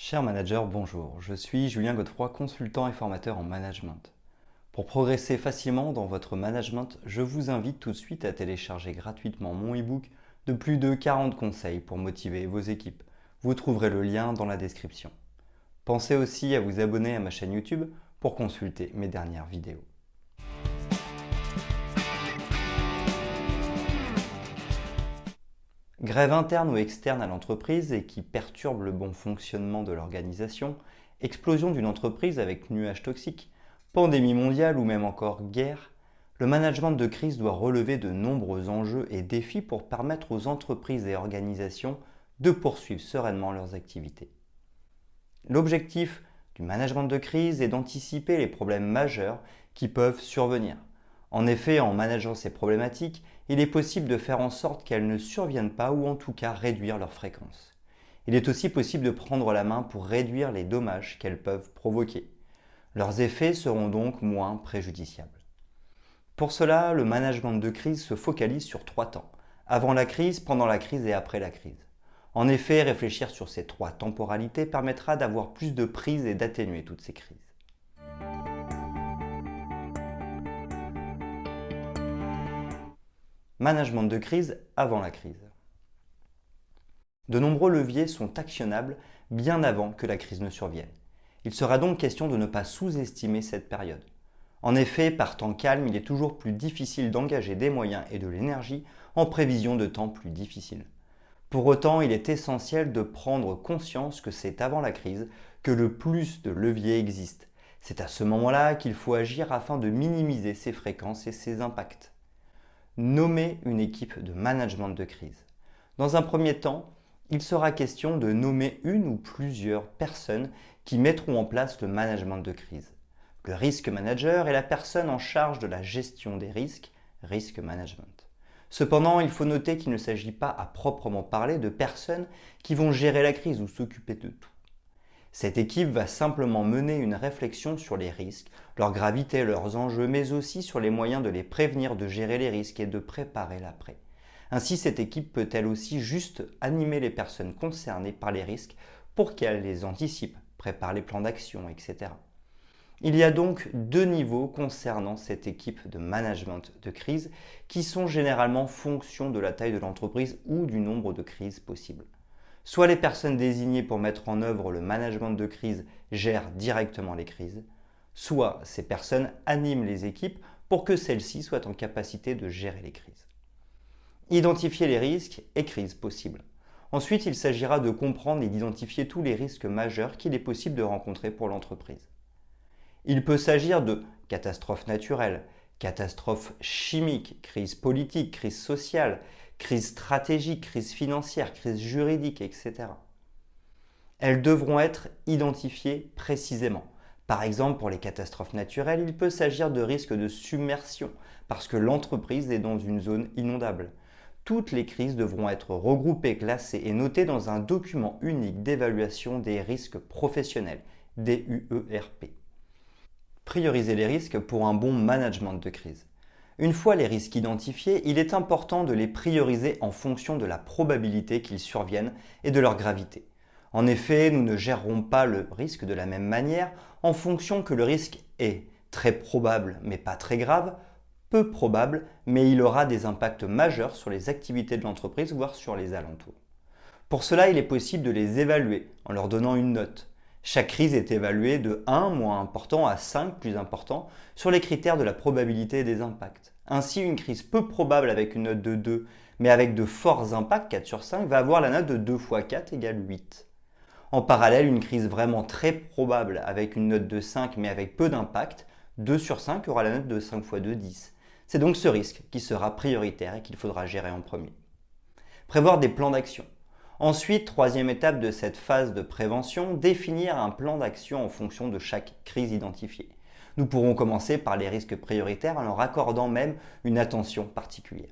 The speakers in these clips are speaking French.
Cher manager, bonjour. Je suis Julien Godefroy, consultant et formateur en management. Pour progresser facilement dans votre management, je vous invite tout de suite à télécharger gratuitement mon e-book de plus de 40 conseils pour motiver vos équipes. Vous trouverez le lien dans la description. Pensez aussi à vous abonner à ma chaîne YouTube pour consulter mes dernières vidéos. Grève interne ou externe à l'entreprise et qui perturbe le bon fonctionnement de l'organisation, explosion d'une entreprise avec nuages toxiques, pandémie mondiale ou même encore guerre, le management de crise doit relever de nombreux enjeux et défis pour permettre aux entreprises et organisations de poursuivre sereinement leurs activités. L'objectif du management de crise est d'anticiper les problèmes majeurs qui peuvent survenir. En effet, en manageant ces problématiques, il est possible de faire en sorte qu'elles ne surviennent pas ou en tout cas réduire leur fréquence. Il est aussi possible de prendre la main pour réduire les dommages qu'elles peuvent provoquer. Leurs effets seront donc moins préjudiciables. Pour cela, le management de crise se focalise sur 3 temps: avant la crise, pendant la crise et après la crise. En effet, réfléchir sur ces 3 temporalités permettra d'avoir plus de prise et d'atténuer toutes ces crises. Management de crise avant la crise. De nombreux leviers sont actionnables bien avant que la crise ne survienne. Il sera donc question de ne pas sous-estimer cette période. En effet, par temps calme, il est toujours plus difficile d'engager des moyens et de l'énergie en prévision de temps plus difficiles. Pour autant, il est essentiel de prendre conscience que c'est avant la crise que le plus de leviers existent. C'est à ce moment-là qu'il faut agir afin de minimiser ses fréquences et ses impacts. Nommer une équipe de management de crise. Dans un premier temps, il sera question de nommer une ou plusieurs personnes qui mettront en place le management de crise. Le risk manager est la personne en charge de la gestion des risques, risk management. Cependant, il faut noter qu'il ne s'agit pas à proprement parler de personnes qui vont gérer la crise ou s'occuper de tout. Cette équipe va simplement mener une réflexion sur les risques, leur gravité, leurs enjeux, mais aussi sur les moyens de les prévenir, de gérer les risques et de préparer l'après. Ainsi, cette équipe peut elle aussi juste animer les personnes concernées par les risques pour qu'elles les anticipent, préparent les plans d'action, etc. Il y a donc 2 niveaux concernant cette équipe de management de crise qui sont généralement fonction de la taille de l'entreprise ou du nombre de crises possibles. Soit les personnes désignées pour mettre en œuvre le management de crise gèrent directement les crises, soit ces personnes animent les équipes pour que celles-ci soient en capacité de gérer les crises. Identifier les risques et crises possibles. Ensuite, il s'agira de comprendre et d'identifier tous les risques majeurs qu'il est possible de rencontrer pour l'entreprise. Il peut s'agir de catastrophes naturelles, catastrophes chimiques, crises politiques, crises sociales, crises stratégiques, crises financières, crises juridiques, etc. Elles devront être identifiées précisément. Par exemple, pour les catastrophes naturelles, il peut s'agir de risques de submersion, parce que l'entreprise est dans une zone inondable. Toutes les crises devront être regroupées, classées et notées dans un document unique d'évaluation des risques professionnels, DUERP. Prioriser les risques pour un bon management de crise. Une fois les risques identifiés, il est important de les prioriser en fonction de la probabilité qu'ils surviennent et de leur gravité. En effet, nous ne gérerons pas le risque de la même manière en fonction que le risque est très probable mais pas très grave, peu probable mais il aura des impacts majeurs sur les activités de l'entreprise voire sur les alentours. Pour cela, il est possible de les évaluer en leur donnant une note. Chaque crise est évaluée de 1 moins important à 5 plus important sur les critères de la probabilité des impacts. Ainsi, une crise peu probable avec une note de 2 mais avec de forts impacts, 4 sur 5, va avoir la note de 2 fois 4 égale 8. En parallèle, une crise vraiment très probable avec une note de 5 mais avec peu d'impact, 2 sur 5 aura la note de 5 fois 2, 10. C'est donc ce risque qui sera prioritaire et qu'il faudra gérer en premier. Prévoir des plans d'action. Ensuite, troisième étape de cette phase de prévention, définir un plan d'action en fonction de chaque crise identifiée. Nous pourrons commencer par les risques prioritaires en leur accordant même une attention particulière.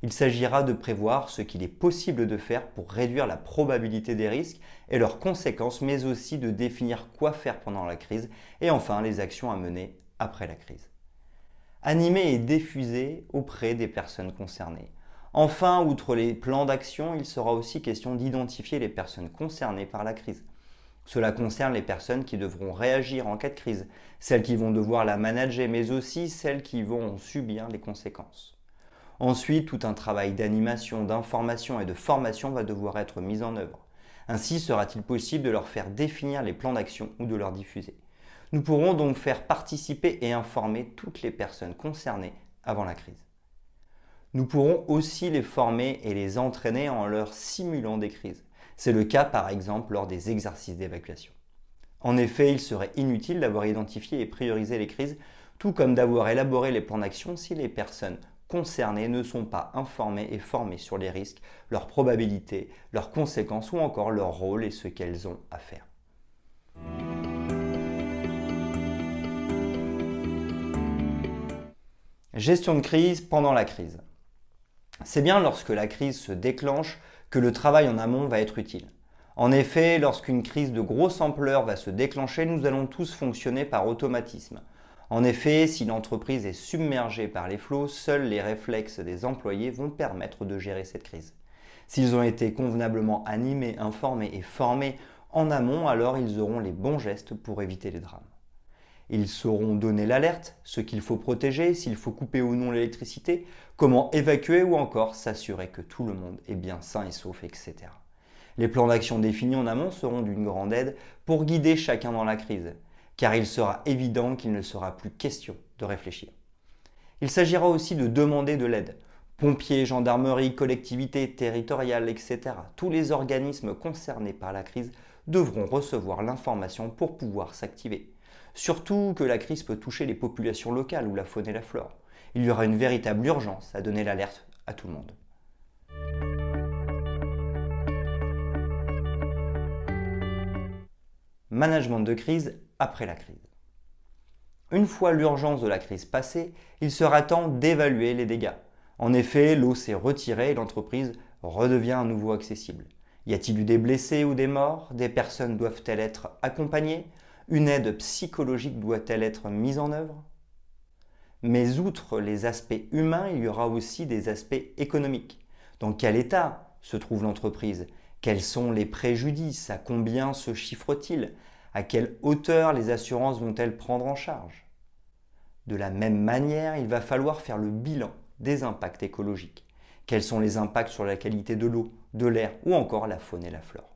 Il s'agira de prévoir ce qu'il est possible de faire pour réduire la probabilité des risques et leurs conséquences, mais aussi de définir quoi faire pendant la crise et enfin les actions à mener après la crise. Animer et diffuser auprès des personnes concernées. Enfin, outre les plans d'action, il sera aussi question d'identifier les personnes concernées par la crise. Cela concerne les personnes qui devront réagir en cas de crise, celles qui vont devoir la manager, mais aussi celles qui vont en subir les conséquences. Ensuite, tout un travail d'animation, d'information et de formation va devoir être mis en œuvre. Ainsi sera-t-il possible de leur faire définir les plans d'action ou de leur diffuser. Nous pourrons donc faire participer et informer toutes les personnes concernées avant la crise. Nous pourrons aussi les former et les entraîner en leur simulant des crises. C'est le cas par exemple lors des exercices d'évacuation. En effet, il serait inutile d'avoir identifié et priorisé les crises, tout comme d'avoir élaboré les plans d'action si les personnes concernées ne sont pas informées et formées sur les risques, leurs probabilités, leurs conséquences ou encore leur rôle et ce qu'elles ont à faire. Gestion de crise pendant la crise. C'est bien lorsque la crise se déclenche que le travail en amont va être utile. En effet, lorsqu'une crise de grosse ampleur va se déclencher, nous allons tous fonctionner par automatisme. En effet, si l'entreprise est submergée par les flots, seuls les réflexes des employés vont permettre de gérer cette crise. S'ils ont été convenablement animés, informés et formés en amont, alors ils auront les bons gestes pour éviter les drames. Ils sauront donner l'alerte, ce qu'il faut protéger, s'il faut couper ou non l'électricité, comment évacuer ou encore s'assurer que tout le monde est bien sain et sauf, etc. Les plans d'action définis en amont seront d'une grande aide pour guider chacun dans la crise, car il sera évident qu'il ne sera plus question de réfléchir. Il s'agira aussi de demander de l'aide. Pompiers, gendarmerie, collectivités territoriales, etc. Tous les organismes concernés par la crise devront recevoir l'information pour pouvoir s'activer. Surtout que la crise peut toucher les populations locales ou la faune et la flore. Il y aura une véritable urgence à donner l'alerte à tout le monde. Management de crise après la crise. Une fois l'urgence de la crise passée, il sera temps d'évaluer les dégâts. En effet, l'eau s'est retirée et l'entreprise redevient à nouveau accessible. Y a-t-il eu des blessés ou des morts? Des personnes doivent-elles être accompagnées? Une aide psychologique doit-elle être mise en œuvre? Mais outre les aspects humains, il y aura aussi des aspects économiques. Dans quel état se trouve l'entreprise? Quels sont les préjudices? À combien se chiffrent-ils? À quelle hauteur les assurances vont-elles prendre en charge? De la même manière, il va falloir faire le bilan des impacts écologiques. Quels sont les impacts sur la qualité de l'eau, de l'air ou encore la faune et la flore?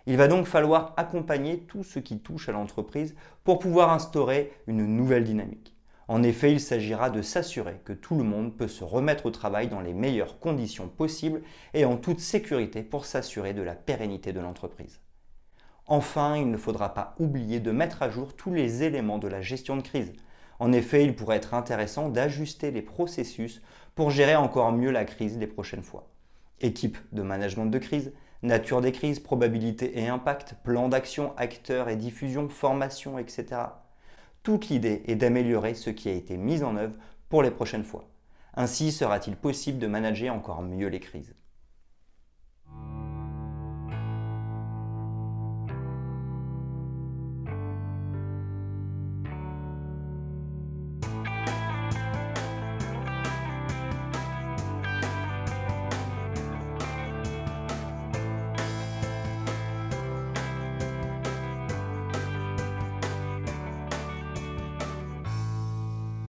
Il va donc falloir accompagner tout ce qui touche à l'entreprise pour pouvoir instaurer une nouvelle dynamique. En effet, il s'agira de s'assurer que tout le monde peut se remettre au travail dans les meilleures conditions possibles et en toute sécurité pour s'assurer de la pérennité de l'entreprise. Enfin, il ne faudra pas oublier de mettre à jour tous les éléments de la gestion de crise. En effet, il pourrait être intéressant d'ajuster les processus pour gérer encore mieux la crise les prochaines fois. Équipe de management de crise, nature des crises, probabilité et impact, plan d'action, acteurs et diffusion, formation, etc. Toute l'idée est d'améliorer ce qui a été mis en œuvre pour les prochaines fois. Ainsi sera-t-il possible de manager encore mieux les crises.